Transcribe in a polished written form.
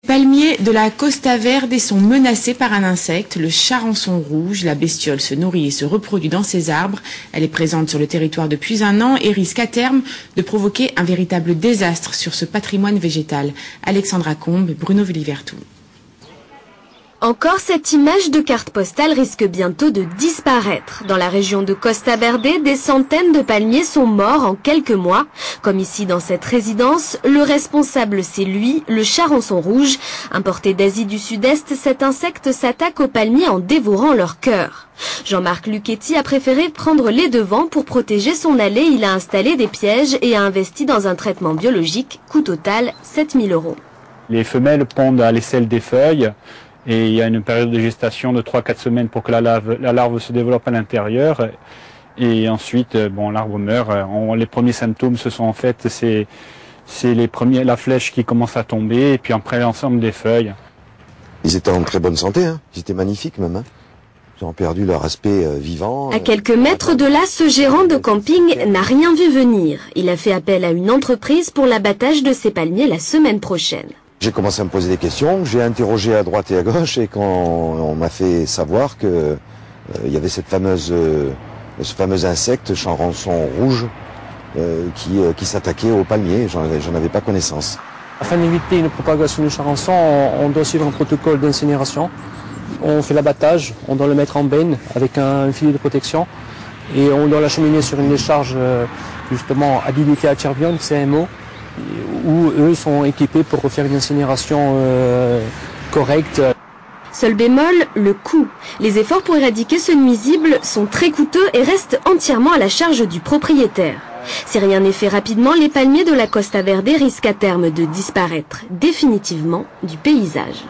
Palmiers de la Costa Verde sont menacés par un insecte, le charançon rouge. La bestiole se nourrit et se reproduit dans ces arbres. Elle est présente sur le territoire depuis un an et risque à terme de provoquer un véritable désastre sur ce patrimoine végétal. Alexandra Combe, Bruno Villivertou. Encore cette image de carte postale risque bientôt de disparaître. Dans la région de Costa Verde, des centaines de palmiers sont morts en quelques mois. Comme ici dans cette résidence, le responsable c'est lui, le charançon rouge. Importé d'Asie du Sud-Est, cet insecte s'attaque aux palmiers en dévorant leur cœur. Jean-Marc Luchetti a préféré prendre les devants pour protéger son allée. Il a installé des pièges et a investi dans un traitement biologique. Coût total 7 000 €. Les femelles pondent à l'aisselle des feuilles. Et il y a une période de gestation de 3-4 semaines pour que la larve se développe à l'intérieur. Et ensuite, l'arbre meurt. Les premiers symptômes, ce sont en fait, c'est la flèche qui commence à tomber, et puis après l'ensemble des feuilles. Ils étaient en très bonne santé, hein. Ils étaient magnifiques même. Hein. Ils ont perdu leur aspect vivant. À quelques mètres de là, ce gérant de camping n'a rien vu venir. Il a fait appel à une entreprise pour l'abattage de ces palmiers la semaine prochaine. J'ai commencé à me poser des questions, j'ai interrogé à droite et à gauche, et quand on m'a fait savoir que il y avait ce fameux insecte, charançon rouge, qui s'attaquait aux palmiers, j'en avais pas connaissance. Afin d'éviter une propagation du charançon, on doit suivre un protocole d'incinération. On fait l'abattage, on doit le mettre en benne avec un filet de protection, et on doit l'acheminer sur une décharge justement habilitée à Tchervion, CMO, où eux sont équipés pour faire une incinération correcte. Seul bémol, le coût. Les efforts pour éradiquer ce nuisible sont très coûteux et restent entièrement à la charge du propriétaire. Si rien n'est fait rapidement, les palmiers de la Costa Verde risquent à terme de disparaître définitivement du paysage.